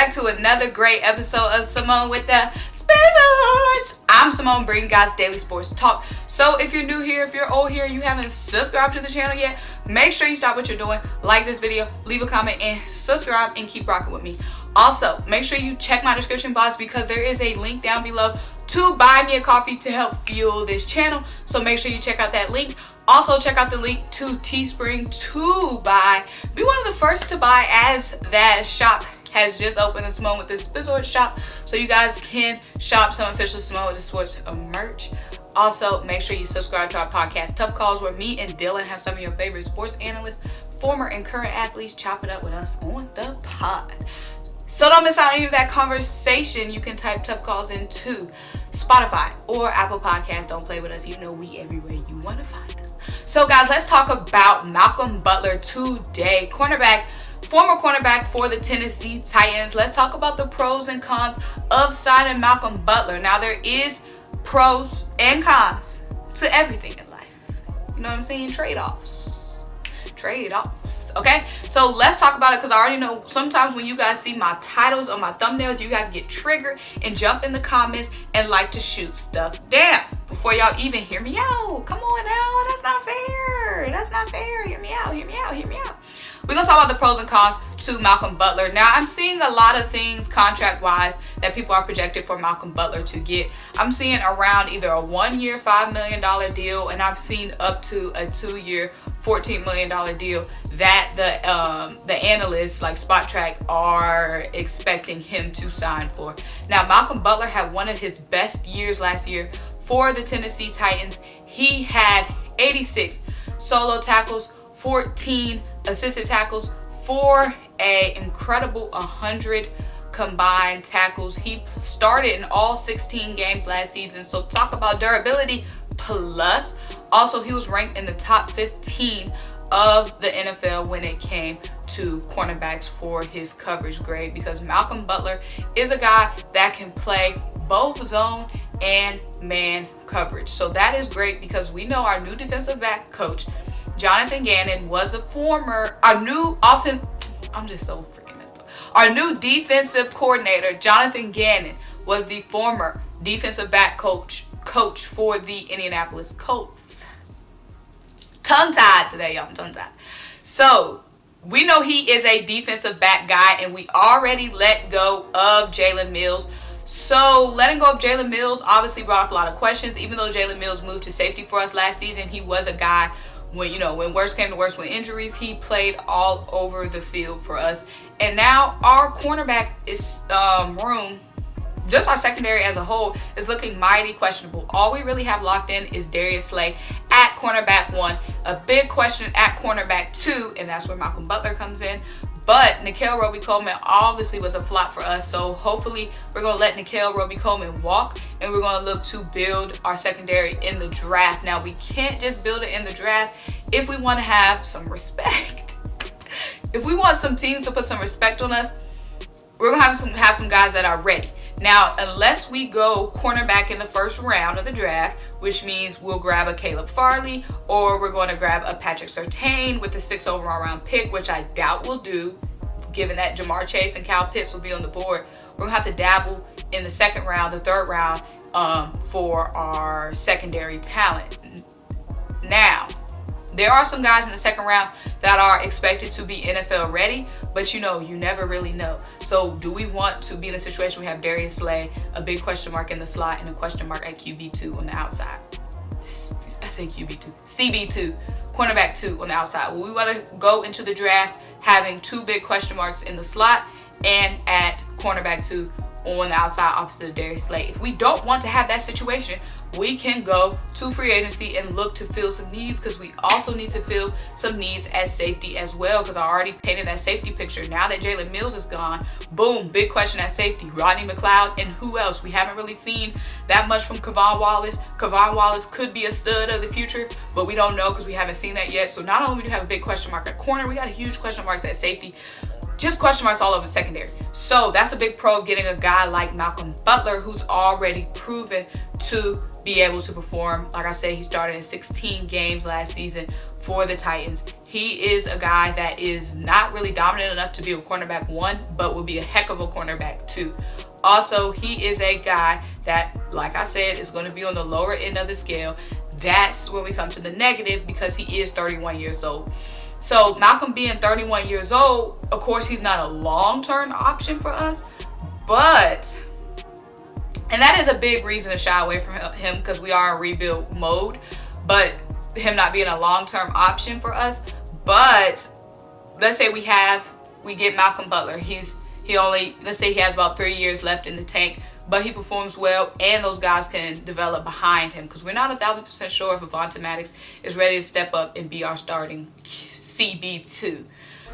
back to another great episode of Simone with the Sports. I'm Simone, bringing guys daily sports talk. So if you're new here, if you're old here, you haven't subscribed to the channel yet, make sure you stop what you're doing, like this video, leave a comment, and subscribe, and keep rocking with me. Also, make sure you check my description box because there is a link down below to buy me a coffee to help fuel this channel. So make sure you check out that link. Also, check out the link to Teespring to buy. Be one of the first to buy, as that shop has just opened, the Simone with the Sports shop, so you guys can shop some official Simone with the Sports merch. Also, make sure you subscribe to our podcast, Tough Calls, where me and Dylan have some of your favorite sports analysts, former and current athletes, chop it up with us on the pod. So don't miss out on any of that conversation. You can type Tough Calls into Spotify or Apple Podcasts. Don't play with us. You know we everywhere you want to find us. So guys, let's talk about Malcolm Butler today. Former cornerback for the Tennessee Titans. Let's talk about the pros and cons of signing Malcolm Butler. Now, there is pros and cons to everything in life. You know what I'm saying? Trade-offs. Okay? So let's talk about it, because I already know sometimes when you guys see my titles or my thumbnails, you guys get triggered and jump in the comments and like to shoot stuff down before y'all even hear me out. Come on now. That's not fair. That's not fair. Hear me out. Hear me out. Hear me out. We're going to talk about the pros and cons to Malcolm Butler. Now, I'm seeing a lot of things contract-wise that people are projected for Malcolm Butler to get. I'm seeing around either a 1-year, $5 million deal, and I've seen up to a 2-year, $14 million deal that the analysts like Spot Track are expecting him to sign for. Now, Malcolm Butler had one of his best years last year for the Tennessee Titans. He had 86 solo tackles, 14 assisted tackles, for a incredible 100 combined tackles. He started in all 16 games last season, so talk about durability. Plus, also, he was ranked in the top 15 of the NFL when it came to cornerbacks for his coverage grade, because Malcolm Butler is a guy that can play both zone and man coverage. So that is great, because we know our new defensive back coach, Jonathan Gannon, was the former, our new defensive coordinator, Jonathan Gannon, was the former defensive back coach for the Indianapolis Colts. Tongue-tied today, y'all. I'm tongue-tied. So we know he is a defensive back guy, and we already let go of Jalen Mills. So letting go of Jalen Mills obviously brought up a lot of questions. Even though Jalen Mills moved to safety for us last season, he was a guy, when worst came to worst with injuries, he played all over the field for us. And now our cornerback is room, just our secondary as a whole, is looking mighty questionable. All we really have locked in is Darius Slay at cornerback 1, a big question at cornerback 2, and that's where Malcolm Butler comes in. But Nickell Robey-Coleman obviously was a flop for us, so hopefully we're going to let Nickell Robey-Coleman walk, and we're going to look to build our secondary in the draft. Now, we can't just build it in the draft if we want to have some respect. If we want some teams to put some respect on us, we're going to have some guys that are ready. Now, unless we go cornerback in the first round of the draft, which means we'll grab a Caleb Farley, or we're going to grab a Patrick Surtain with the 6th overall round pick, which I doubt we'll do, given that Jamar Chase and Kyle Pitts will be on the board. We're going to have to dabble in the 2nd round, the 3rd round for our secondary talent. Now, there are some guys in the 2nd round that are expected to be NFL ready, but you never really know. So do we want to be in a situation where we have Darius Slay, a big question mark in the slot, and a question mark at QB2 on the outside? I say QB2, CB2, cornerback 2 on the outside. Well, we want to go into the draft having 2 big question marks in the slot and at cornerback 2 on the outside opposite of Darius Slay. If we don't want to have that situation, we can go to free agency and look to fill some needs, because we also need to fill some needs at safety as well, because I already painted that safety picture. Now that Jalen Mills is gone, boom, big question at safety. Rodney McLeod, and who else? We haven't really seen that much from Kevon Wallace. Kevon Wallace could be a stud of the future, but we don't know because we haven't seen that yet. So not only do we have a big question mark at corner, we got a huge question marks at safety. just question marks all over the secondary. So that's a big pro of getting a guy like Malcolm Butler, who's already proven to be able to perform. Like I said, he started in 16 games last season for the Titans. He is a guy that is not really dominant enough to be a cornerback 1, but will be a heck of a cornerback 2. Also, he is a guy that, like I said, is going to be on the lower end of the scale. That's when we come to the negative, because he is 31 years old. So Malcolm being 31 years old, of course, he's not a long-term option for us, but, and that is a big reason to shy away from him, because we are in rebuild mode, but him not being a long-term option for us. But let's say we get Malcolm Butler. Let's say he has about 3 years left in the tank, but he performs well, and those guys can develop behind him, because we're not 1,000% sure if Avonte Maddox is ready to step up and be our starting CB2.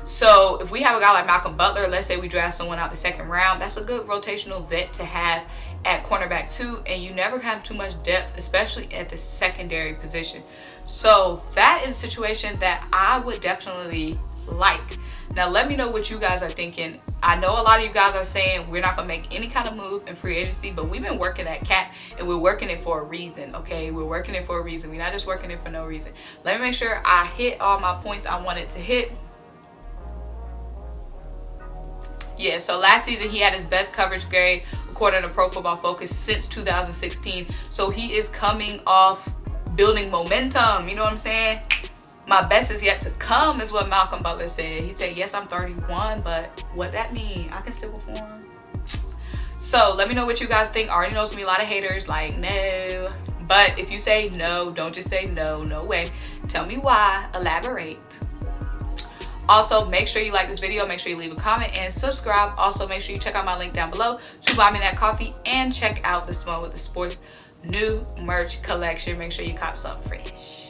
So if we have a guy like Malcolm Butler, let's say we draft someone out the 2nd round, that's a good rotational vet to have at cornerback 2, and you never have too much depth, especially at the secondary position. So that is a situation that I would definitely like. Now let me know what you guys are thinking. I know a lot of you guys are saying we're not going to make any kind of move in free agency, but we've been working that cap, and we're working it for a reason, okay? We're working it for a reason. We're not just working it for no reason. Let me make sure I hit all my points I wanted to hit. Yeah, so last season he had his best coverage grade according to Pro Football Focus since 2016. So he is coming off building momentum, you know what I'm saying? My best is yet to come is what Malcolm Butler said. He said, yes, I'm 31, but what that mean? I can still perform. So let me know what you guys think. I already know there's gonna be a lot of haters like, no. But if you say no, don't just say no, no way. Tell me why, elaborate. Also, make sure you like this video, make sure you leave a comment and subscribe. Also, make sure you check out my link down below to buy me that coffee, and check out the Symone with the Sports new merch collection. Make sure you cop something fresh.